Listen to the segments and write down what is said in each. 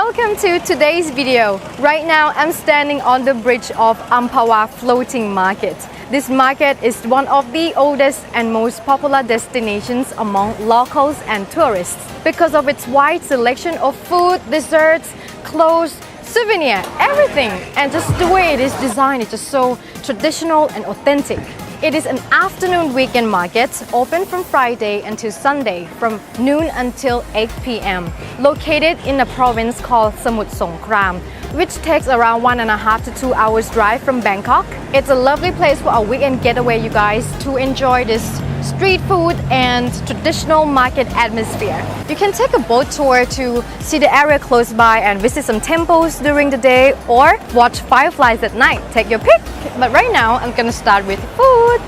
Welcome to today's video. Right now I'm standing on the bridge of Ampawa floating market. This market is one of the oldest and most popular destinations among locals and tourists because of its wide selection of food, desserts, clothes, souvenir, everything. And just the way it is designed is just so traditional and authentic. It is an afternoon weekend market, open from Friday until Sunday from noon until 8 p.m. Located in a province called Samut Songkhram, which takes around 1.5 to 2 hours drive from Bangkok. It's a lovely place for a weekend getaway, you guys, to enjoy this street food and traditional market atmosphere. You can take a boat tour to see the area close by and visit some temples during the day or watch fireflies at night. Take your pick. But right now, I'm gonna start with food.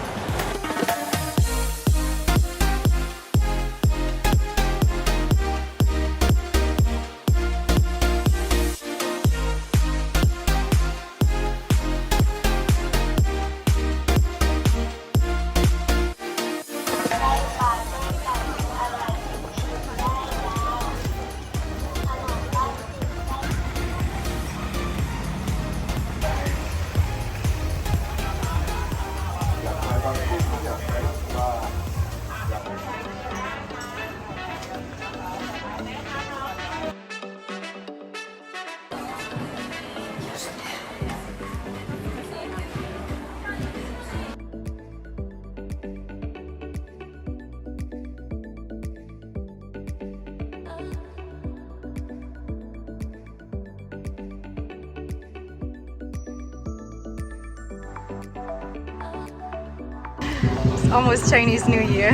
It's almost Chinese New Year.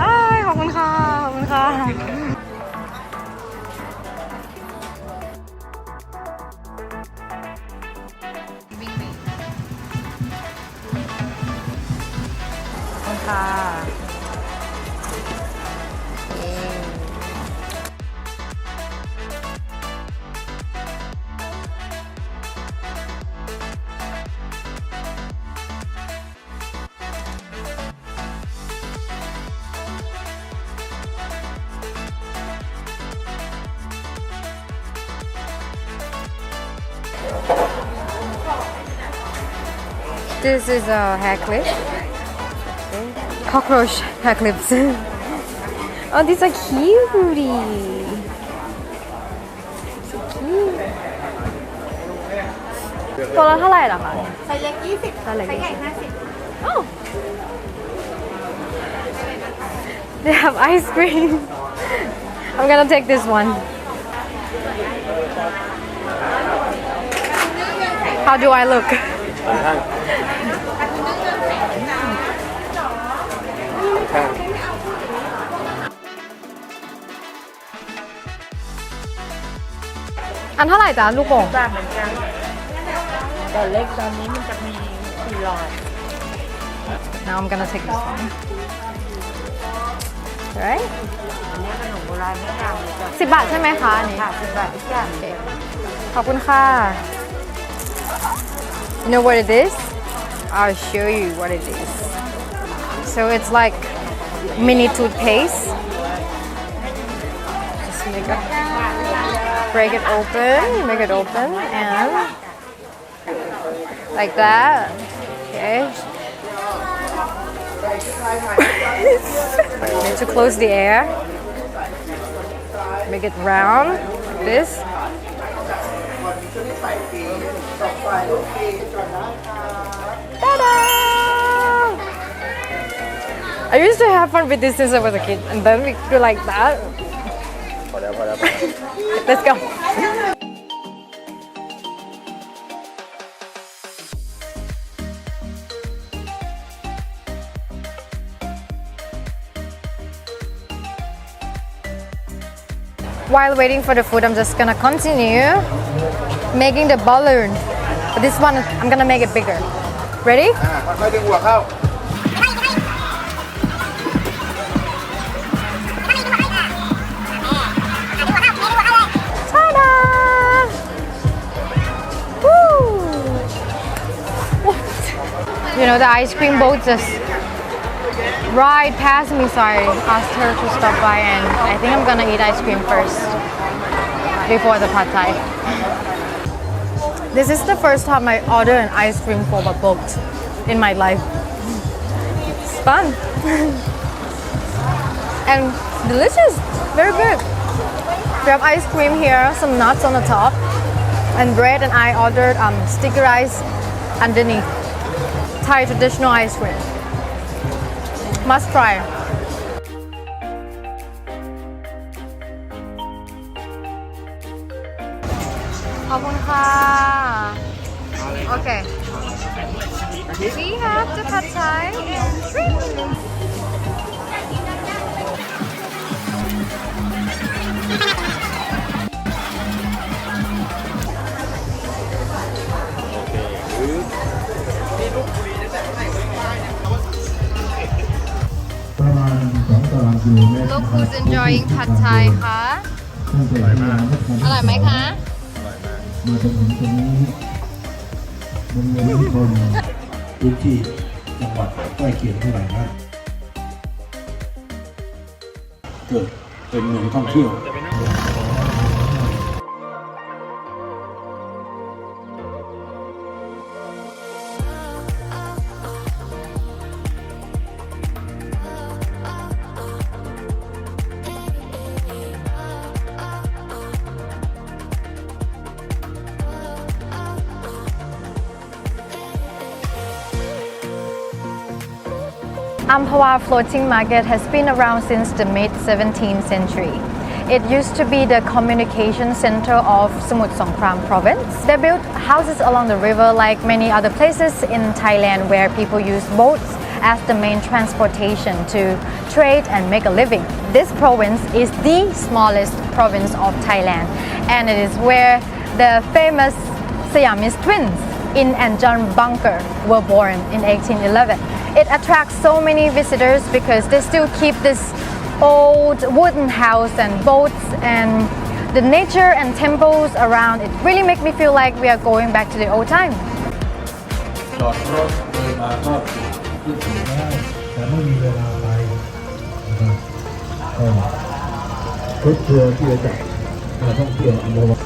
Hi, ขอบคุณค่ะ ขอบคุณค่ะ ขอบคุณค่ะ This is a hair clip. Cockroach hair clips. Oh, these are cute. So cute. ตัวละเท่าไหร่ล่ะคะไซส์เล็ก20ไซส์ใหญ่50 Oh. They have ice cream. I'm gonna take this one. How do I look? Anh เท่าไหร่จ๊ะลูกโป่ง บาทเหมือนกันแต่เล็กตอนนี้มันจะมี4 หลอด Now I'm gonna take this one. Alright? อันนี้ขนมโบราณไม่ทำเลยจ้ะ 10 บาทใช่ไหมคะอันนี้ ค่ะ10 บาททุกอย่างเลย ขอบคุณค่ะ You know what it is? I'll show you what it is. So it's like mini toothpaste. Just break it open, and like that. Okay. Need to close the air. Make it round, like this. Ta-da! I used to have fun with this since I was a kid, and then we do like that. Let's go. While waiting for the food, I'm just gonna continue making the balloon. But this one, I'm gonna make it bigger. Ready? Ta-da! Woo! What? You know, the ice cream boat just right past me, so I asked her to stop by, and I think I'm gonna eat ice cream first. before the pad thai. This is the first time I order an ice cream from a boat in my life. It's fun and delicious, very good. We have ice cream here, some nuts on the top, and bread, and I ordered sticky rice underneath. Thai traditional ice cream. Must try. Okay. We have the pad thai and shrimp. Look who's enjoying pad thai คะอร่อยไหมคะ มาจนถึงตรงนี้บริเวณที่คนพื้นที่จังหวัดใกล้เคียงเท่าไหร่นะเกิดเป็นเมืองท่องเที่ยว Ampawa floating market has been around since the mid-17th century. It used to be the communication center of Samut Songkhram province. They built houses along the river like many other places in Thailand where people use boats as the main transportation to trade and make a living. This province is the smallest province of Thailand, and it is where the famous Siamese twins In and John Bunker were born in 1811. It attracts so many visitors because they still keep this old wooden house and boats, and the nature and temples around it really make me feel like we are going back to the old time. จอดรถเดินมาก็ขึ้นถึงได้แต่ไม่มีเวลาไปนะครับรถทัวร์ที่จะจัดมาท่องเที่ยวอัมพวา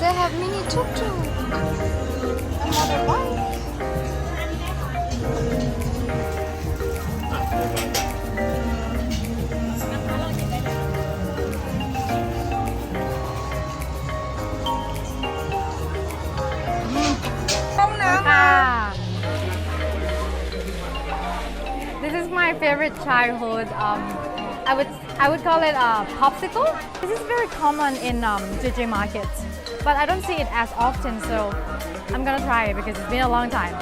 They have mini tuk-tuk. Another one. This is my favorite childhood. I would call it a popsicle. This is very common in JJ markets, but I don't see it as often, so I'm gonna try it because it's been a long time.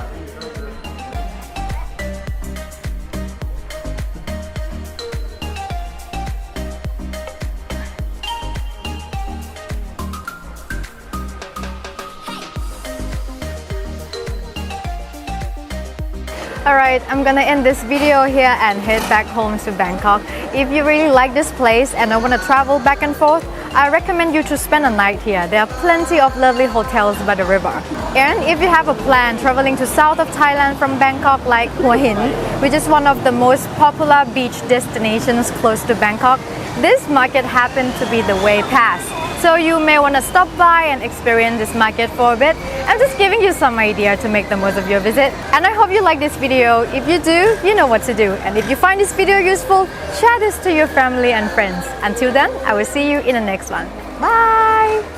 Alright, I'm gonna end this video here and head back home to Bangkok. If you really like this place and I want to travel back and forth, I recommend you to spend a night here. There are plenty of lovely hotels by the river. And if you have a plan traveling to south of Thailand from Bangkok like Hua Hin, which is one of the most popular beach destinations close to Bangkok, this market happened to be the way past. So you may want to stop by and experience this market for a bit. I'm just giving you some idea to make the most of your visit. And I hope you like this video. If you do, you know what to do. And if you find this video useful, share this to your family and friends. Until then, I will see you in the next one. Bye!